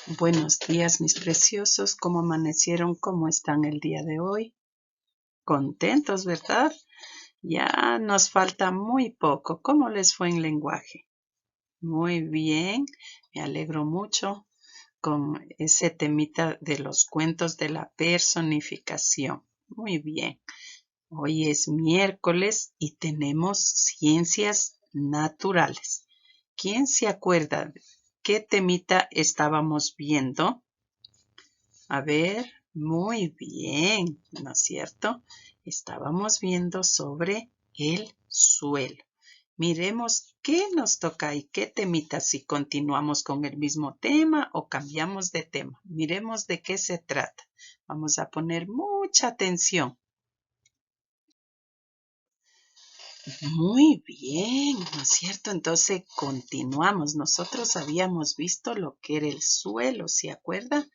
Buenos días, mis preciosos. ¿Cómo amanecieron? ¿Cómo están el día de hoy? Contentos, ¿verdad? Ya nos falta muy poco. ¿Cómo les fue en lenguaje? Muy bien. Me alegro mucho con ese temita de los cuentos de la personificación. Muy bien. Hoy es miércoles y tenemos ciencias naturales. ¿Quién se acuerda qué temita estábamos viendo? A ver, muy bien, ¿no es cierto? Estábamos viendo sobre el suelo. Miremos qué nos toca y qué temita, si continuamos con el mismo tema o cambiamos de tema. Miremos de qué se trata. Vamos a poner mucha atención. Muy bien, ¿no es cierto? Entonces continuamos. Nosotros habíamos visto lo que era el suelo, ¿se acuerda?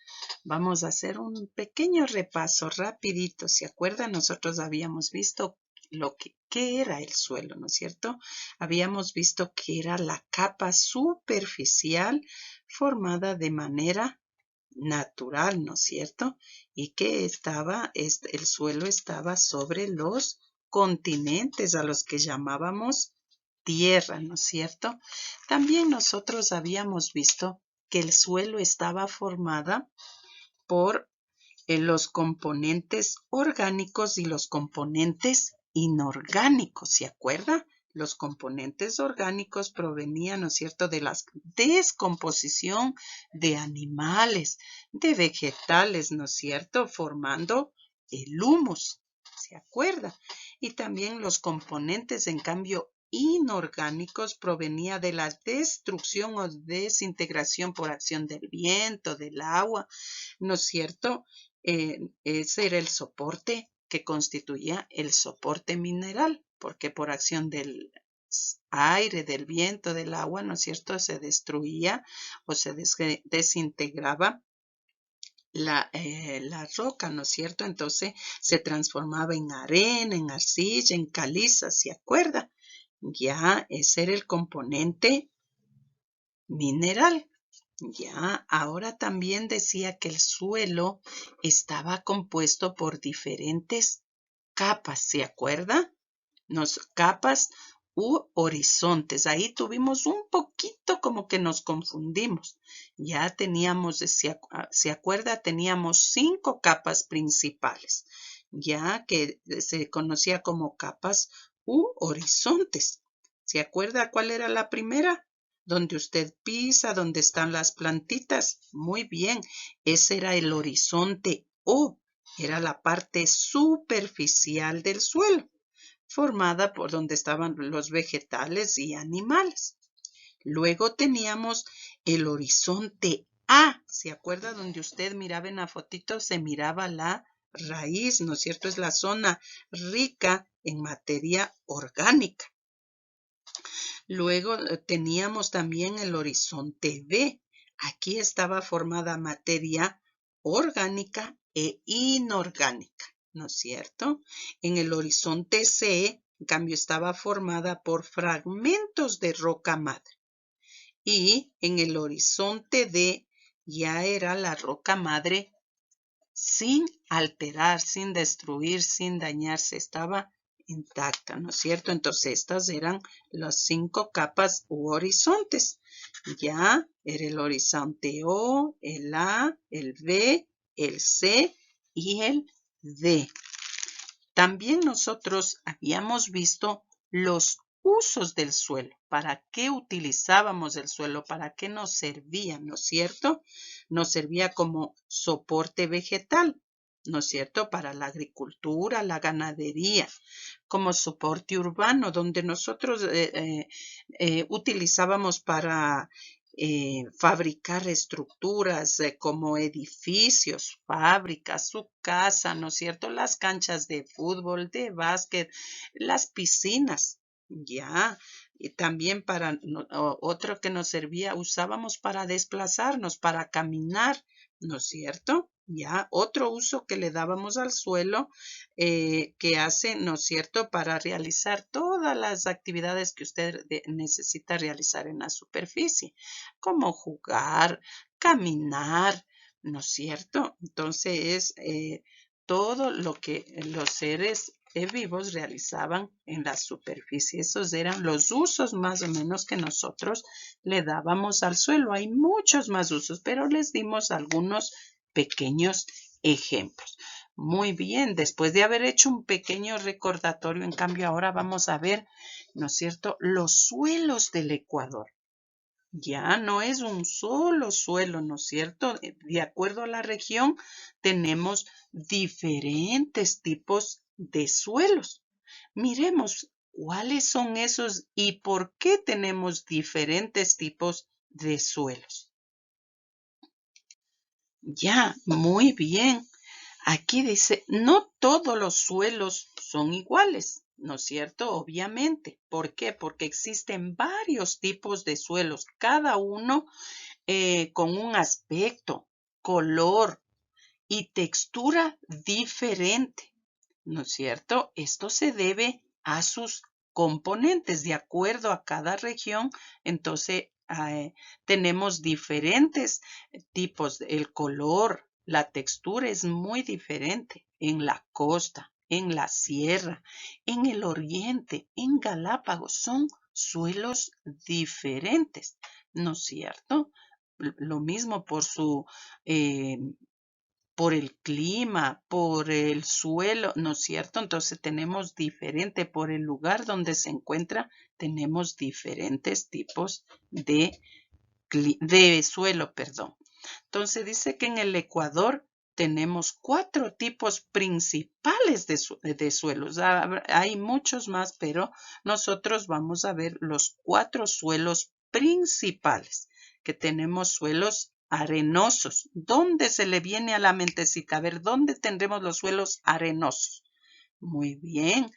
Vamos a hacer un pequeño repaso rapidito, ¿se acuerda? Nosotros habíamos visto qué era el suelo, ¿no es cierto? Habíamos visto que era la capa superficial formada de manera natural, ¿no es cierto? Y que el suelo estaba sobre los continentes a los que llamábamos tierra, ¿no es cierto? También nosotros habíamos visto que el suelo estaba formada por los componentes orgánicos y los componentes inorgánicos, ¿se acuerda? Los componentes orgánicos provenían, ¿no es cierto?, de la descomposición de animales, de vegetales, ¿no es cierto?, formando el humus, ¿se acuerda? Y también los componentes, en cambio, inorgánicos provenía de la destrucción o desintegración por acción del viento, del agua, ¿no es cierto? Ese era el soporte que constituía el soporte mineral, porque por acción del aire, del viento, del agua, ¿no es cierto?, se destruía o se desintegraba la roca, ¿no es cierto? Entonces se transformaba en arena, en arcilla, en caliza, ¿se acuerda? Ya, ese era el componente mineral. Ya, ahora también decía que el suelo estaba compuesto por diferentes capas, ¿se acuerda? Capas u horizontes. Ahí tuvimos un poquito como que nos confundimos. Ya teníamos, ¿se acuerda? Teníamos 5 capas principales, ya que se conocía como capas u horizontes. ¿Se acuerda cuál era la primera? Donde usted pisa, donde están las plantitas. Muy bien, ese era el horizonte O, era la parte superficial del suelo, formada por donde estaban los vegetales y animales. Luego teníamos el horizonte A, ¿se acuerda? Donde usted miraba en la fotito, se miraba la raíz, ¿no es cierto? Es la zona rica en materia orgánica. Luego teníamos también el horizonte B. Aquí estaba formada materia orgánica e inorgánica, ¿no es cierto? En el horizonte C, en cambio, estaba formada por fragmentos de roca madre. Y en el horizonte D ya era la roca madre sin alterar, sin destruir, sin dañarse, estaba intacta, ¿no es cierto? Entonces estas eran las 5 capas u horizontes. Ya era el horizonte O, el A, el B, el C y el D. También nosotros habíamos visto los usos del suelo, para qué utilizábamos el suelo, para qué nos servía, ¿no es cierto? Nos servía como soporte vegetal, ¿no es cierto? Para la agricultura, la ganadería, como soporte urbano, donde nosotros utilizábamos para fabricar estructuras como edificios, fábricas, su casa, ¿no es cierto? Las canchas de fútbol, de básquet, las piscinas, ya. Y también para otro que nos servía, usábamos para desplazarnos, para caminar, ¿no es cierto? Ya, otro uso que le dábamos al suelo que hace, ¿no es cierto?, para realizar todas las actividades que usted necesita realizar en la superficie, como jugar, caminar, ¿no es cierto? Entonces es todo lo que los seres vivos realizaban en la superficie. Esos eran los usos más o menos que nosotros le dábamos al suelo. Hay muchos más usos, pero les dimos algunos pequeños ejemplos. Muy bien, después de haber hecho un pequeño recordatorio, en cambio ahora vamos a ver, ¿no es cierto?, los suelos del Ecuador. Ya no es un solo suelo, ¿no es cierto? De acuerdo a la región, tenemos diferentes tipos de suelos. Miremos cuáles son esos y por qué tenemos diferentes tipos de suelos. Ya, muy bien. Aquí dice, no todos los suelos son iguales, ¿no es cierto? Obviamente. ¿Por qué? Porque existen varios tipos de suelos, cada uno con un aspecto, color y textura diferente, ¿no es cierto? Esto se debe a sus componentes de acuerdo a cada región. Entonces, tenemos diferentes tipos. El color, la textura es muy diferente en la costa, en la sierra, en el oriente, en Galápagos. Son suelos diferentes, ¿no es cierto? Lo mismo por el clima, por el suelo, ¿no es cierto? Entonces tenemos diferente, por el lugar donde se encuentra, tenemos diferentes tipos de suelo, perdón. Entonces dice que en el Ecuador tenemos 4 tipos principales de suelos. Hay muchos más, pero nosotros vamos a ver los 4 suelos principales, que tenemos suelos arenosos. ¿Dónde se le viene a la mentecita? A ver, ¿dónde tendremos los suelos arenosos? Muy bien,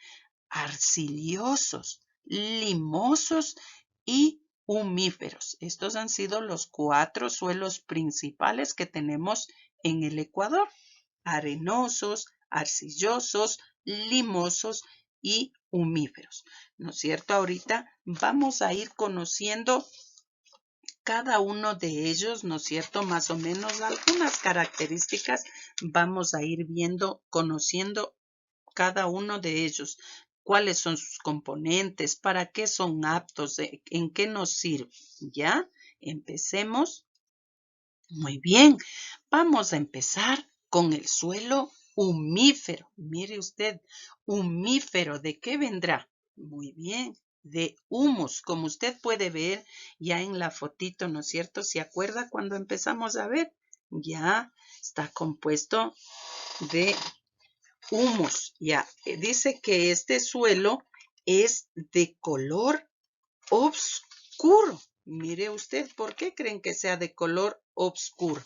arcillosos, limosos y humíferos. Estos han sido los 4 suelos principales que tenemos en el Ecuador. Arenosos, arcillosos, limosos y humíferos. ¿No es cierto? Ahorita vamos a ir conociendo cada uno de ellos, ¿no es cierto? Más o menos algunas características vamos a ir viendo, conociendo cada uno de ellos, cuáles son sus componentes, para qué son aptos, en qué nos sirve. ¿Ya? Empecemos. Muy bien, vamos a empezar con el suelo humífero. Mire usted, humífero, ¿de qué vendrá? Muy bien, de humus, como usted puede ver ya en la fotito, ¿no es cierto? ¿Se acuerda cuando empezamos a ver? Ya está compuesto de humus. Ya, dice que este suelo es de color oscuro. Mire usted, ¿por qué creen que sea de color oscuro?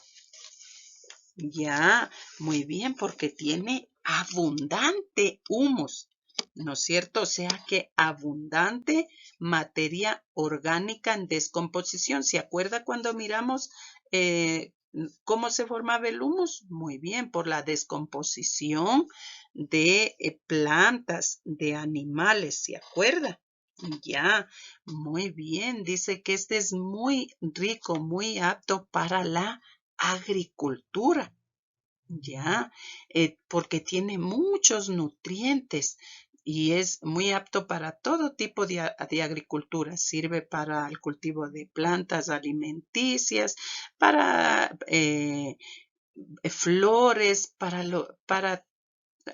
Ya, muy bien, porque tiene abundante humus, ¿no es cierto? O sea que abundante materia orgánica en descomposición. ¿Se acuerda cuando miramos cómo se formaba el humus? Muy bien, por la descomposición de plantas, de animales, ¿se acuerda? Ya, muy bien. Dice que este es muy rico, muy apto para la agricultura, ya, porque tiene muchos nutrientes y es muy apto para todo tipo de agricultura. Sirve para el cultivo de plantas alimenticias, para flores, para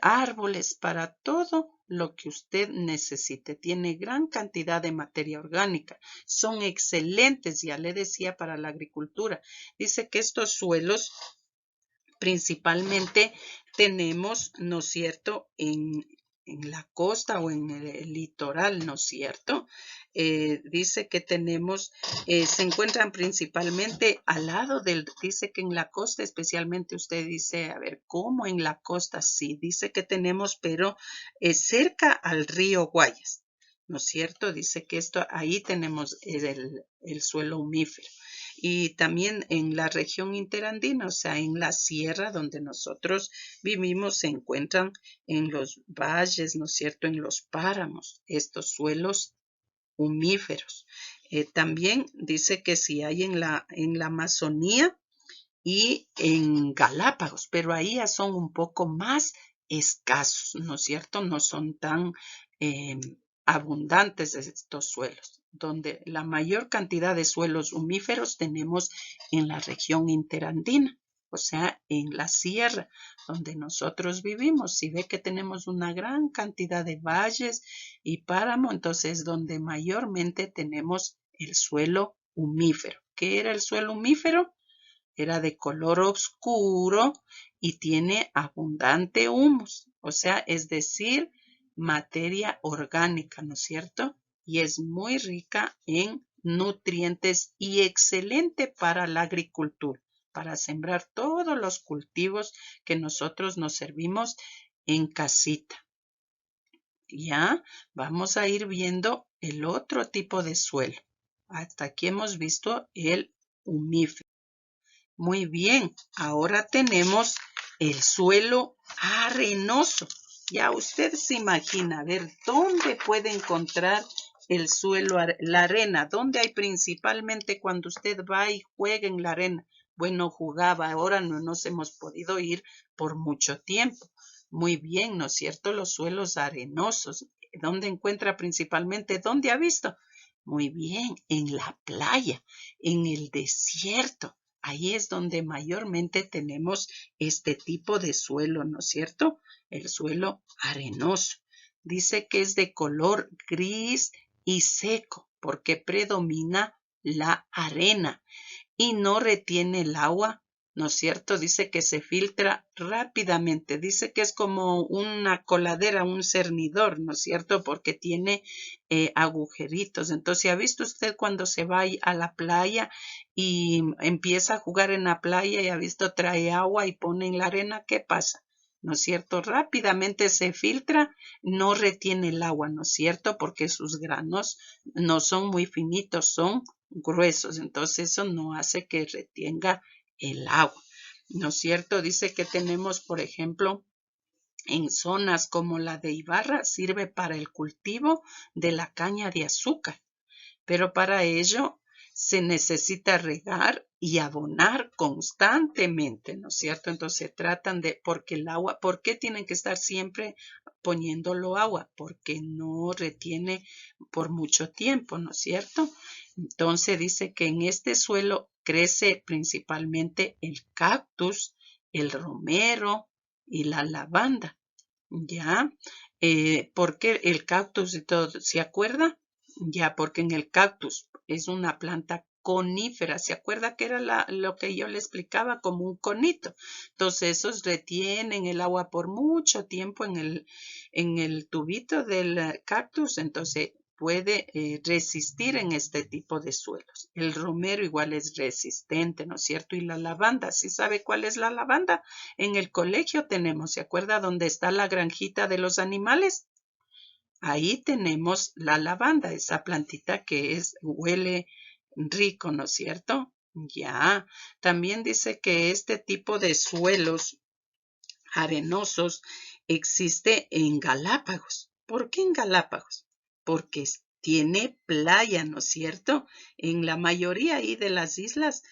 árboles, para todo lo que usted necesite. Tiene gran cantidad de materia orgánica. Son excelentes, ya le decía, para la agricultura. Dice que estos suelos principalmente tenemos, ¿no es cierto?, en la costa o en el litoral, ¿no es cierto? Dice que tenemos, se encuentran principalmente al lado dice que en la costa especialmente usted dice, a ver, ¿cómo en la costa? Sí, dice que tenemos, pero cerca al río Guayas, ¿no es cierto? Dice que ahí tenemos el suelo humífero. Y también en la región interandina, o sea, en la sierra donde nosotros vivimos, se encuentran en los valles, ¿no es cierto?, en los páramos, estos suelos humíferos. También dice que si hay en la Amazonía, y en Galápagos, pero ahí ya son un poco más escasos, ¿no es cierto? No son tan eh, abundantes estos suelos. Donde la mayor cantidad de suelos humíferos tenemos en la región interandina, o sea, en la sierra donde nosotros vivimos. Si ve que tenemos una gran cantidad de valles y páramo, entonces donde mayormente tenemos el suelo humífero. ¿Qué era el suelo humífero? Era de color oscuro y tiene abundante humus, o sea, es decir, materia orgánica, ¿no es cierto? Y es muy rica en nutrientes y excelente para la agricultura, para sembrar todos los cultivos que nosotros nos servimos en casita. Ya vamos a ir viendo el otro tipo de suelo. Hasta aquí hemos visto el humífero. Muy bien, ahora tenemos el suelo arenoso. Ya usted se imagina, a ver, ¿dónde puede encontrar el suelo, la arena? ¿Dónde hay principalmente cuando usted va y juega en la arena? Bueno, jugaba, ahora no nos hemos podido ir por mucho tiempo. Muy bien, ¿no es cierto? Los suelos arenosos. ¿Dónde encuentra principalmente? ¿Dónde ha visto? Muy bien, en la playa, en el desierto. Ahí es donde mayormente tenemos este tipo de suelo, ¿no es cierto? El suelo arenoso. Dice que es de color gris y seco porque predomina la arena y no retiene el agua, ¿no es cierto? Dice que se filtra rápidamente, dice que es como una coladera, un cernidor, ¿no es cierto? Porque tiene agujeritos. Entonces, ¿ha visto usted cuando se va a la playa y empieza a jugar en la playa y ha visto trae agua y pone en la arena? ¿Qué pasa? ¿No es cierto? Rápidamente se filtra, no retiene el agua, ¿no es cierto? Porque sus granos no son muy finitos, son gruesos, entonces eso no hace que retenga el agua, ¿no es cierto? Dice que tenemos, por ejemplo, en zonas como la de Ibarra, sirve para el cultivo de la caña de azúcar, pero para ello se necesita regar y abonar constantemente, ¿no es cierto? Entonces tratan de, porque el agua, ¿por qué tienen que estar siempre poniéndolo agua? Porque no retiene por mucho tiempo, ¿no es cierto? Entonces dice que en este suelo crece principalmente el cactus, el romero y la lavanda, ¿ya? ¿Por qué el cactus y todo? ¿Se acuerda? Ya, porque en el cactus es una planta conífera. ¿Se acuerda que era lo que yo le explicaba como un conito? Entonces, esos retienen el agua por mucho tiempo en el tubito del cactus. Entonces, puede resistir en este tipo de suelos. El romero igual es resistente, ¿no es cierto? Y la lavanda, ¿sí sabe cuál es la lavanda? En el colegio tenemos, ¿se acuerda dónde está la granjita de los animales? Ahí tenemos la lavanda, esa plantita que huele rico, ¿no es cierto? Ya, también dice que este tipo de suelos arenosos existe en Galápagos. ¿Por qué en Galápagos? Porque tiene playa, ¿no es cierto? En la mayoría ahí de las islas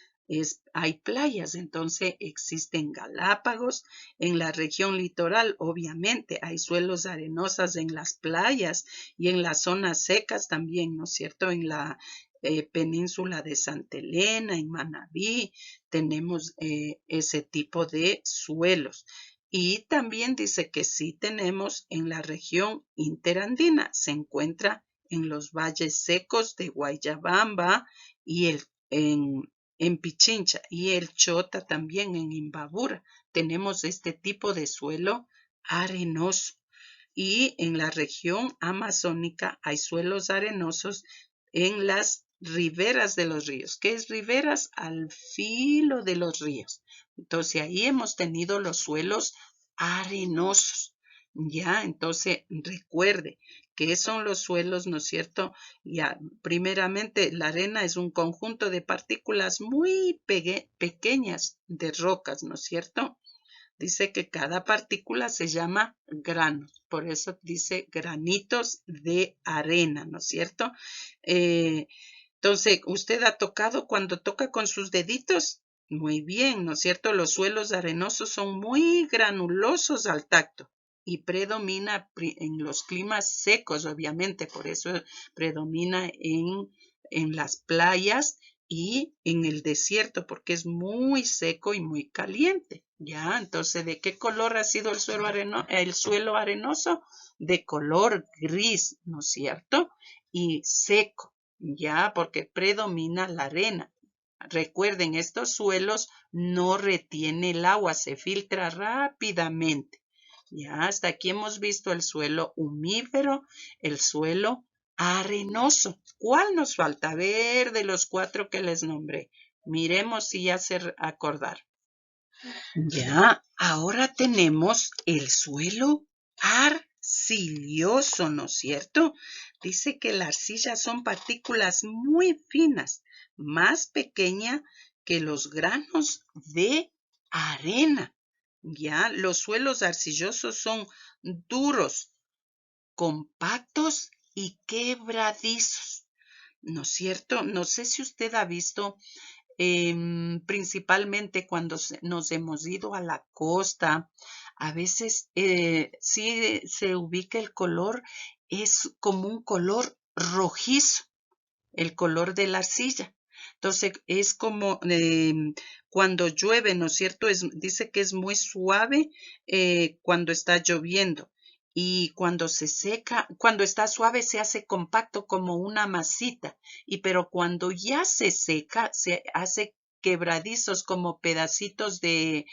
hay playas, entonces existen Galápagos. En la región litoral, obviamente, hay suelos arenosos en las playas y en las zonas secas también, ¿no es cierto? En la península de Santa Elena, en Manabí, tenemos ese tipo de suelos. Y también dice que sí tenemos en la región interandina, se encuentra en los valles secos de Guayabamba y en Pichincha y el Chota también en Imbabura. Tenemos este tipo de suelo arenoso. Y en la región amazónica hay suelos arenosos en las riberas de los ríos. ¿Qué es riberas? Al filo de los ríos. Entonces ahí hemos tenido los suelos arenosos. Ya, entonces recuerde que son los suelos, ¿no es cierto? Ya, primeramente la arena es un conjunto de partículas muy pequeñas de rocas, ¿no es cierto? Dice que cada partícula se llama granos, por eso dice granitos de arena, ¿no es cierto? Eh, entonces, usted ha tocado cuando toca con sus deditos, Muy bien, ¿no es cierto? Los suelos arenosos son muy granulosos al tacto y predomina en los climas secos, obviamente, por eso predomina en las playas y en el desierto, porque es muy seco y muy caliente. Ya, entonces, ¿de qué color ha sido el suelo arenoso? De color gris, ¿no es cierto? Y seco, ya, porque predomina la arena. Recuerden, estos suelos no retiene el agua, se filtra rápidamente. Ya, hasta aquí hemos visto el suelo humífero, el suelo arenoso. ¿Cuál nos falta? A ver, de los 4 que les nombré. Miremos si ya se acordar. Ya, ahora tenemos el suelo arcilloso, ¿no es cierto? Dice que la arcilla son partículas muy finas, más pequeñas que los granos de arena. Ya, los suelos arcillosos son duros, compactos y quebradizos, ¿no es cierto? No sé si usted ha visto principalmente cuando nos hemos ido a la costa, a veces sí se ubica el color, es como un color rojizo, el color de la arcilla. Entonces es como cuando llueve, ¿no es cierto? Dice que es muy suave cuando está lloviendo. Y cuando se seca, cuando está suave se hace compacto como una masita. Pero cuando ya se seca, se hace quebradizos como pedacitos de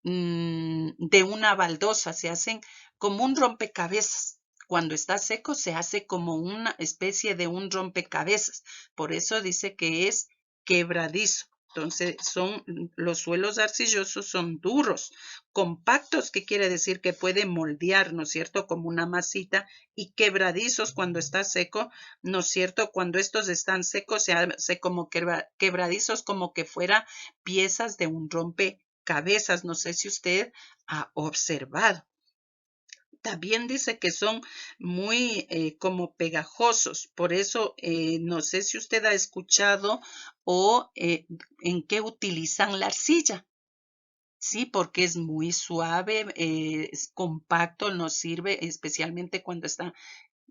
una baldosa, se hacen como un rompecabezas. Cuando está seco se hace como una especie de un rompecabezas. Por eso dice que es quebradizo. Entonces los suelos arcillosos son duros, compactos, que quiere decir que puede moldear, ¿no es cierto?, como una masita, y quebradizos cuando está seco, ¿no es cierto? Cuando estos están secos se hace como quebradizos, como que fuera piezas de un rompecabezas. No sé si usted ha observado. También dice que son muy como pegajosos, por eso no sé si usted ha escuchado o en qué utilizan la arcilla. Sí, porque es muy suave, es compacto, nos sirve especialmente cuando está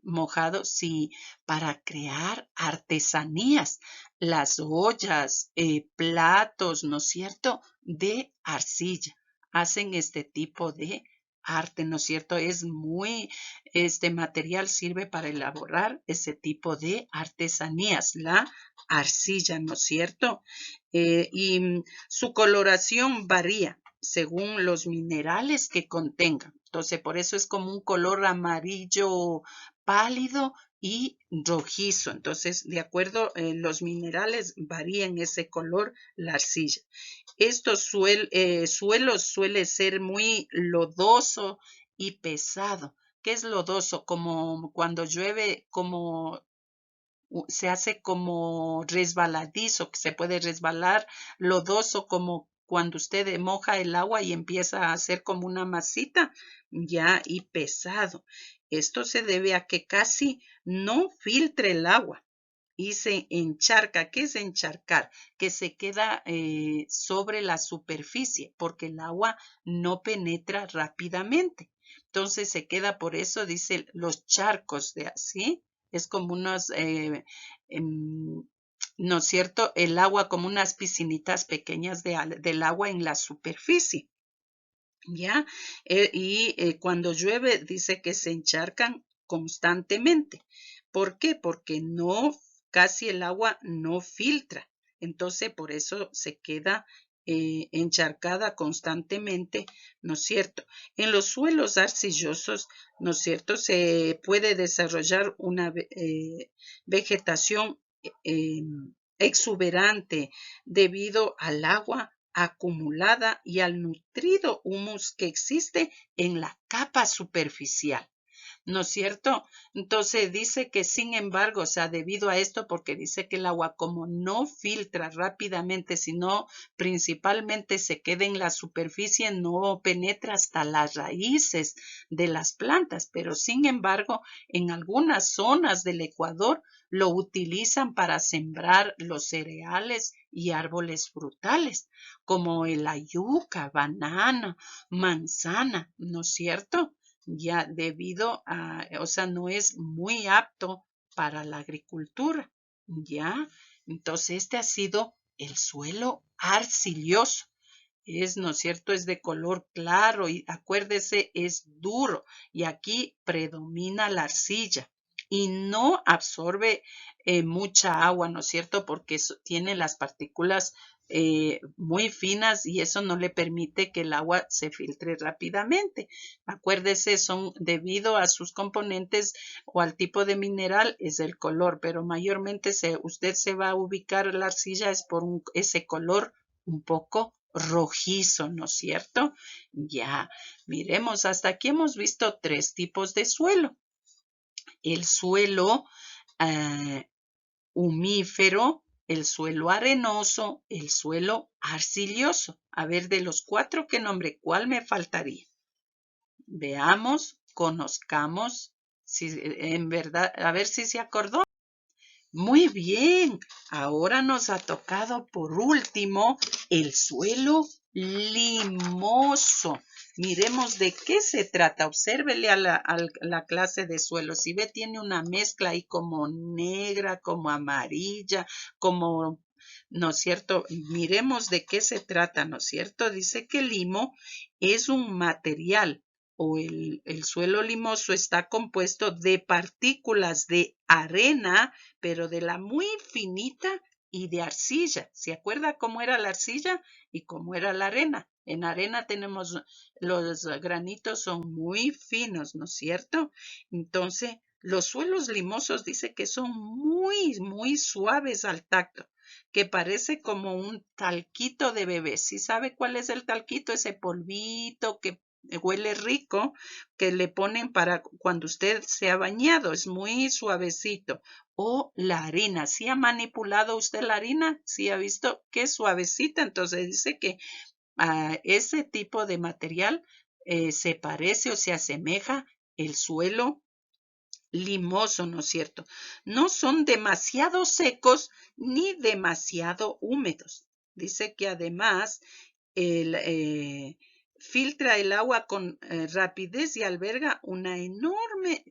mojado, sí, para crear artesanías, las ollas, platos, ¿no es cierto?, de arcilla. Hacen este tipo de arte, ¿no es cierto? Este material sirve para elaborar ese tipo de artesanías, la arcilla, ¿no es cierto? Y su coloración varía según los minerales que contengan. Entonces, por eso es como un color amarillo pálido y rojizo. Entonces, de acuerdo, los minerales varían ese color, la arcilla. Estos suelos suele ser muy lodoso y pesado. ¿Qué es lodoso? Como cuando llueve, como se hace como resbaladizo, que se puede resbalar, lodoso, como cuando usted moja el agua y empieza a hacer como una masita, ya, y pesado. Esto se debe a que casi no filtre el agua y se encharca. ¿Qué es encharcar? Que se queda sobre la superficie porque el agua no penetra rápidamente. Entonces se queda, por eso dice los charcos de así. Es como unos, ¿no es cierto? El agua como unas piscinitas pequeñas del agua en la superficie. ¿Ya? Cuando llueve dice que se encharcan constantemente. ¿Por qué? Porque casi el agua no filtra. Entonces, por eso se queda encharcada constantemente, ¿no es cierto? En los suelos arcillosos, ¿no es cierto?, se puede desarrollar una vegetación eh, exuberante debido al agua acumulada y al nutrido humus que existe en la capa superficial. ¿no es cierto? Entonces dice que sin embargo, o sea, debido a esto, porque dice que el agua como no filtra rápidamente, sino principalmente se queda en la superficie, no penetra hasta las raíces de las plantas, pero sin embargo, en algunas zonas del Ecuador lo utilizan para sembrar los cereales y árboles frutales, como la yuca, banana, manzana, ¿no es cierto? Ya debido a, o sea, no es muy apto para la agricultura, ¿ya? Entonces, este ha sido el suelo arcilloso. Es, ¿no es cierto? Es de color claro y acuérdese, es duro y aquí predomina la arcilla y no absorbe mucha agua, ¿no es cierto? Porque tiene las partículas muy finas y eso no le permite que el agua se filtre rápidamente. Acuérdese, son debido a sus componentes o al tipo de mineral, es el color, pero mayormente usted se va a ubicar la arcilla es por ese color un poco rojizo, ¿no es cierto? Ya, miremos, hasta aquí hemos visto 3 tipos de suelo. El suelo humífero, el suelo arenoso, el suelo arcilloso. A ver, de los 4 que nombré, ¿cuál me faltaría? Veamos, conozcamos, si en verdad, a ver si se acordó. Muy bien, ahora nos ha tocado por último el suelo limoso. Miremos de qué se trata. Obsérvele a la clase de suelo. Si ve, tiene una mezcla ahí como negra, como amarilla, como, ¿no es cierto? Miremos de qué se trata, ¿no es cierto? Dice que el limo es un material o el suelo limoso está compuesto de partículas de arena, pero de la muy finita y de arcilla. ¿Se acuerda cómo era la arcilla y cómo era la arena? En arena tenemos los granitos son muy finos, ¿no es cierto? Entonces, los suelos limosos dice que son muy, muy suaves al tacto, que parece como un talquito de bebé. ¿Sí sabe cuál es el talquito? Ese polvito que huele rico, que le ponen para cuando usted se ha bañado, es muy suavecito. O la harina, ¿sí ha manipulado usted la harina? ¿Sí ha visto qué suavecita? Entonces dice que a ese tipo de material se parece o se asemeja el suelo limoso, ¿no es cierto? No son demasiado secos ni demasiado húmedos. Dice que además filtra el agua con rapidez y alberga una enorme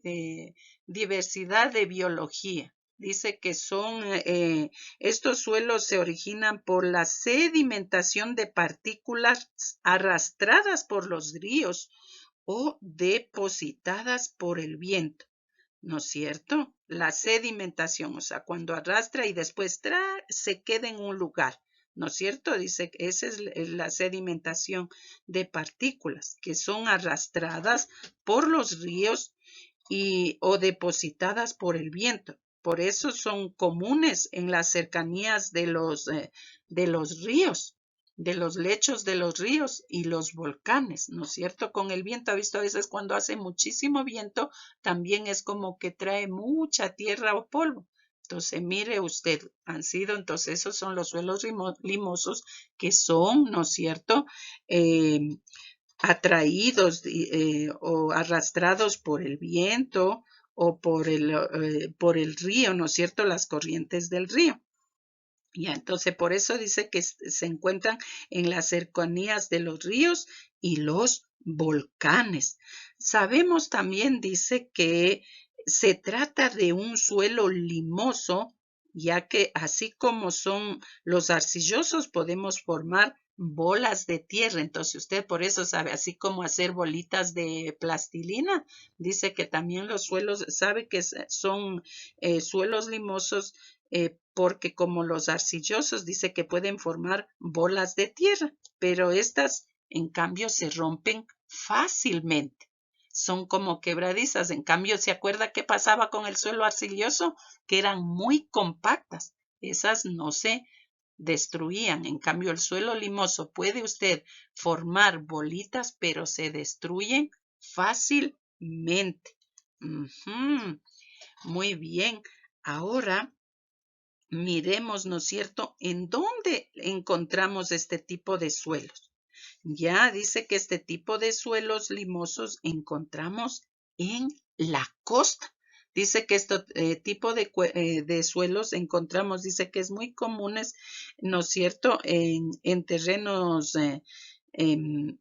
diversidad de biología. Dice que estos suelos se originan por la sedimentación de partículas arrastradas por los ríos o depositadas por el viento. ¿No es cierto? La sedimentación, o sea, cuando arrastra y después se queda en un lugar, ¿no es cierto? Dice que esa es la sedimentación de partículas que son arrastradas por los ríos o depositadas por el viento. Por eso son comunes en las cercanías de los ríos, de los lechos de los ríos y los volcanes, ¿no es cierto? Con el viento, ha visto a veces cuando hace muchísimo viento, también es como que trae mucha tierra o polvo. Entonces, mire usted, entonces esos son los suelos limosos que son, ¿no es cierto? Atraídos o arrastrados por el viento o por el río, ¿no es cierto? Las corrientes del río. Ya, entonces por eso dice que se encuentran en las cercanías de los ríos y los volcanes. Sabemos también, dice, que se trata de un suelo limoso, ya que así como son los arcillosos, podemos formar bolas de tierra. Entonces usted por eso sabe, así como hacer bolitas de plastilina, dice que también los suelos, sabe que son suelos limosos porque como los arcillosos dice que pueden formar bolas de tierra, pero estas en cambio se rompen fácilmente. Son como quebradizas. En cambio, ¿se acuerda qué pasaba con el suelo arcilloso? Que eran muy compactas. Esas no se destruían. En cambio, el suelo limoso puede usted formar bolitas, pero se destruyen fácilmente. Ujú, muy bien. Ahora miremos, ¿no es cierto?, en dónde encontramos este tipo de suelos. Ya dice que este tipo de suelos limosos encontramos en la costa. Dice que este tipo de suelos encontramos, dice que es muy comunes, ¿no es cierto?, en terrenos em,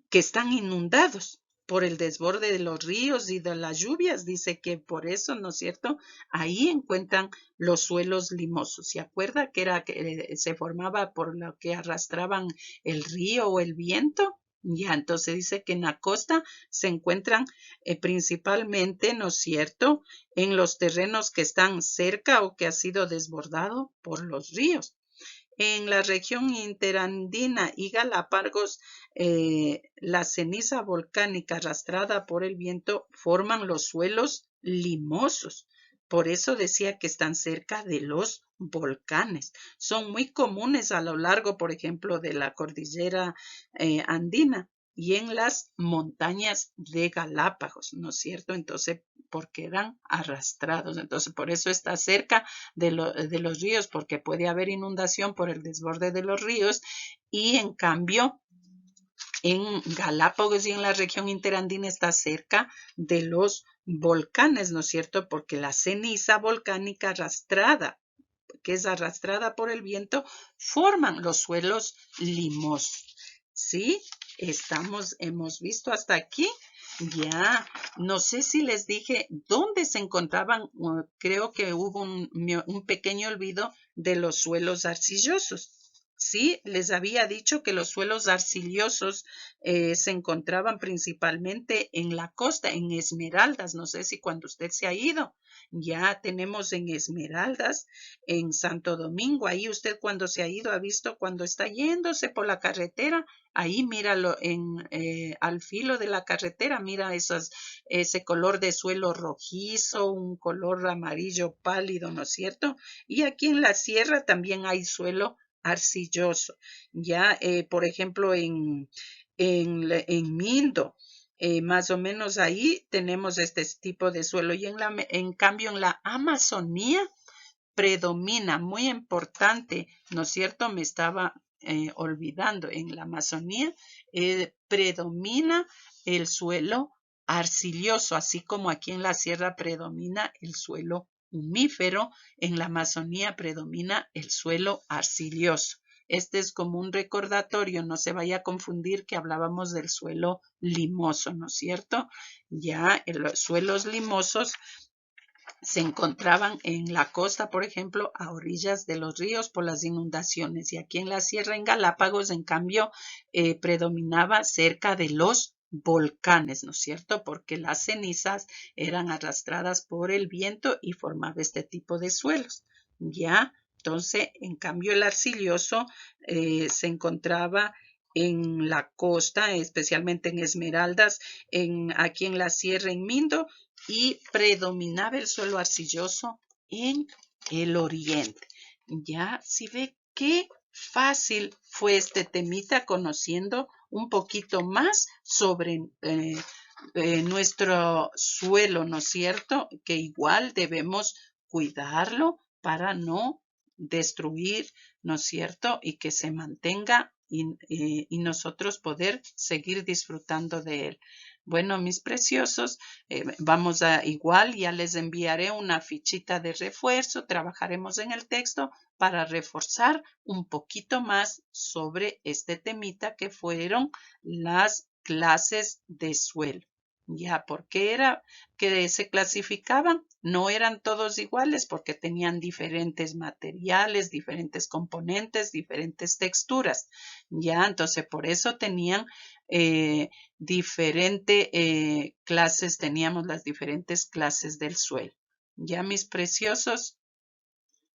que están inundados por el desborde de los ríos y de las lluvias. Dice que por eso, ¿no es cierto?, ahí encuentran los suelos limosos. ¿Se acuerda que era que se formaba por lo que arrastraban el río o el viento? Ya, entonces dice que en la costa se encuentran principalmente, ¿no es cierto?, en los terrenos que están cerca o que ha sido desbordado por los ríos. En la región interandina y Galápagos, la ceniza volcánica arrastrada por el viento forman los suelos limosos. Por eso decía que están cerca de los volcanes. Son muy comunes a lo largo, por ejemplo, de la cordillera andina y en las montañas de Galápagos, ¿no es cierto? Entonces, porque eran arrastrados. Entonces, por eso está cerca de los ríos, porque puede haber inundación por el desborde de los ríos, y en cambio en Galápagos y en la región interandina está cerca de los volcanes, ¿no es cierto? Porque la ceniza volcánica arrastrada, que es arrastrada por el viento, forman los suelos limosos. ¿Sí? Hemos visto hasta aquí. Ya, no sé si les dije dónde se encontraban, creo que hubo un pequeño olvido de los suelos arcillosos. Sí, les había dicho que los suelos arcillosos se encontraban principalmente en la costa, en Esmeraldas. No sé si cuando usted se ha ido, ya tenemos en Esmeraldas, en Santo Domingo. Ahí usted cuando se ha ido ha visto cuando está yéndose por la carretera. Ahí míralo al filo de la carretera, mira ese color de suelo rojizo, un color amarillo pálido, ¿no es cierto? Y aquí en la sierra también hay suelo arcilloso. Ya, por ejemplo, en Mindo, más o menos ahí tenemos este tipo de suelo. Y en cambio en la Amazonía predomina, muy importante, ¿no es cierto? Me estaba olvidando, en la Amazonía predomina el suelo arcilloso, así como aquí en la sierra predomina el suelo humífero, en la Amazonía predomina el suelo arcilloso. Este es como un recordatorio, no se vaya a confundir que hablábamos del suelo limoso, ¿no es cierto? Ya los suelos limosos se encontraban en la costa, por ejemplo, a orillas de los ríos por las inundaciones. Y aquí en la sierra, en Galápagos, en cambio, predominaba cerca de los volcanes, ¿no es cierto? Porque las cenizas eran arrastradas por el viento y formaba este tipo de suelos. Ya, entonces, en cambio, el arcilloso se encontraba en la costa, especialmente en Esmeraldas, aquí en la sierra, en Mindo, y predominaba el suelo arcilloso en el oriente. Ya, si ve qué fácil fue este temita, conociendo un poquito más sobre nuestro suelo, ¿no es cierto? Que igual debemos cuidarlo para no destruir, ¿no es cierto? Y que se mantenga y nosotros poder seguir disfrutando de él. Bueno, mis preciosos, vamos a igual, ya les enviaré una fichita de refuerzo, trabajaremos en el texto para reforzar un poquito más sobre este temita que fueron las clases de suelo. Ya, ¿por qué era que se clasificaban? No eran todos iguales porque tenían diferentes materiales, diferentes componentes, diferentes texturas. Ya, entonces por eso tenían diferentes clases, teníamos las diferentes clases del suelo. Ya, mis preciosos,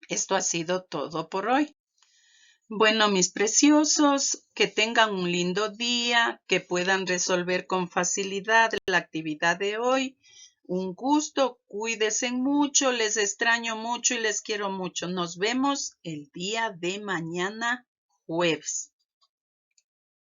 esto ha sido todo por hoy. Bueno, mis preciosos, que tengan un lindo día, que puedan resolver con facilidad la actividad de hoy. Un gusto, cuídense mucho, les extraño mucho y les quiero mucho. Nos vemos el día de mañana, jueves.